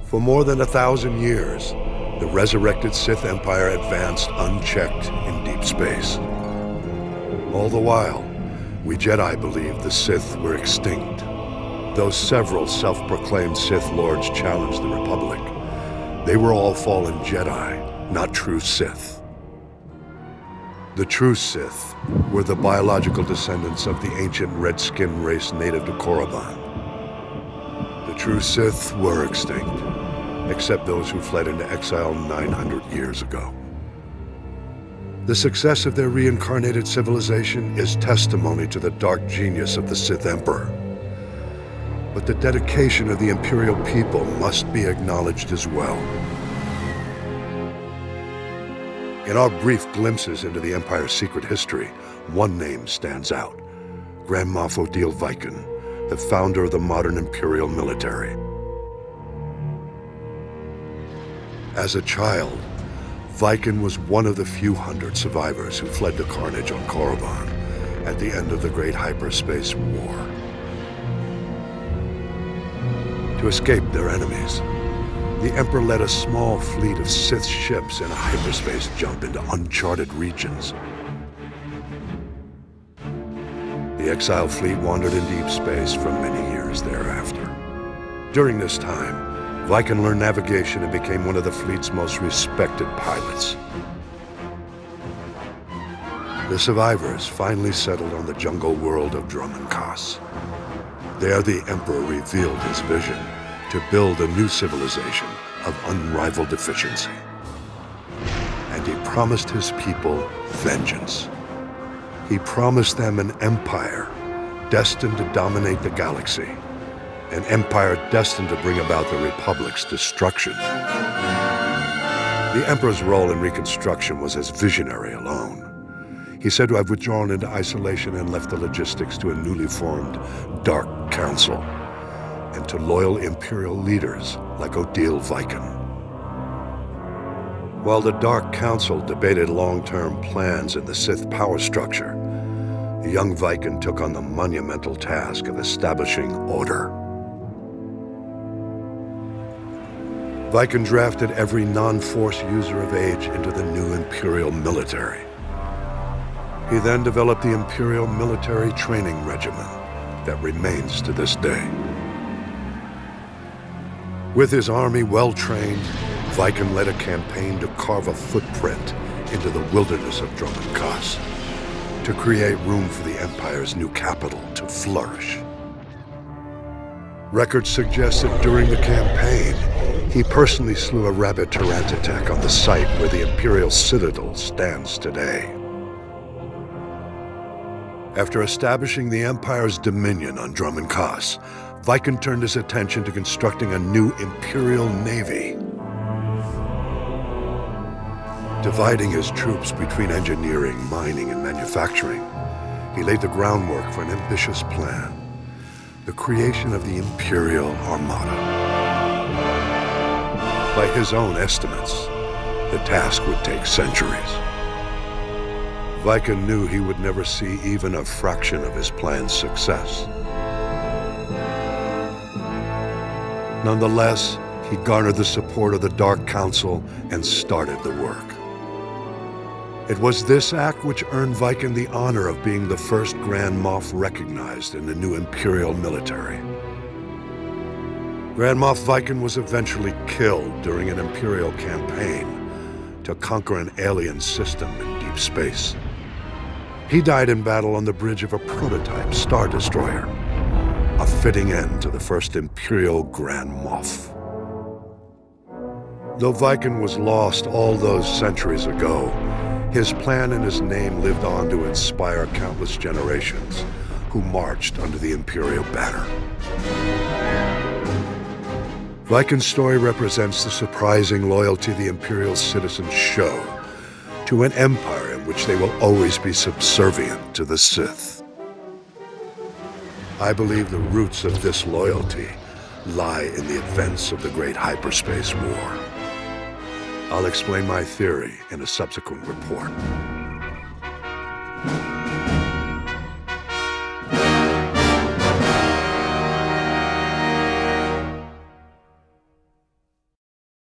For more than 1,000 years, the resurrected Sith Empire advanced unchecked in deep space. All the while, we Jedi believed the Sith were extinct. Though several self-proclaimed Sith Lords challenged the Republic, they were all fallen Jedi, not true Sith. The true Sith were the biological descendants of the ancient red-skinned race native to Korriban. The true Sith were extinct, except those who fled into exile 900 years ago. The success of their reincarnated civilization is testimony to the dark genius of the Sith Emperor. But the dedication of the Imperial people must be acknowledged as well. In our brief glimpses into the Empire's secret history, one name stands out: Grand Moff Odile Viken, the founder of the modern Imperial military. As a child, Viken was one of the few hundred survivors who fled the carnage on Korriban at the end of the Great Hyperspace War. To escape their enemies, the Emperor led a small fleet of Sith ships in a hyperspace jump into uncharted regions. The exile fleet wandered in deep space for many years thereafter. During this time, Viken learned navigation and became one of the fleet's most respected pilots. The survivors finally settled on the jungle world of Dromund-Kaas. There, the Emperor revealed his vision to build a new civilization of unrivaled efficiency. And he promised his people vengeance. He promised them an empire destined to dominate the galaxy, an empire destined to bring about the Republic's destruction. The Emperor's role in Reconstruction was as visionary alone. He said to have withdrawn into isolation and left the logistics to a newly formed Dark Council and to loyal Imperial leaders like Odile Viken. While the Dark Council debated long-term plans in the Sith power structure, the young Viken took on the monumental task of establishing order. Viken drafted every non-Force user of age into the new Imperial military. He then developed the Imperial Military Training Regimen that remains to this day. With his army well-trained, Viken led a campaign to carve a footprint into the wilderness of Dromund-Kaas, to create room for the Empire's new capital to flourish. Records suggest that during the campaign, he personally slew a rabid Tyrantatek on the site where the Imperial Citadel stands today. After establishing the Empire's dominion on Dromund-Kaas, Viken turned his attention to constructing a new Imperial Navy. Dividing his troops between engineering, mining, and manufacturing, he laid the groundwork for an ambitious plan: the creation of the Imperial Armada. By his own estimates, the task would take centuries. Viken knew he would never see even a fraction of his plan's success. Nonetheless, he garnered the support of the Dark Council and started the work. It was this act which earned Viken the honor of being the first Grand Moff recognized in the new Imperial military. Grand Moff Viken was eventually killed during an Imperial campaign to conquer an alien system in deep space. He died in battle on the bridge of a prototype Star Destroyer, a fitting end to the first Imperial Grand Moff. Though Viken was lost all those centuries ago, his plan and his name lived on to inspire countless generations who marched under the Imperial banner. Viken's story represents the surprising loyalty the Imperial citizens show to an empire in which they will always be subservient to the Sith. I believe the roots of this loyalty lie in the events of the Great Hyperspace War. I'll explain my theory in a subsequent report.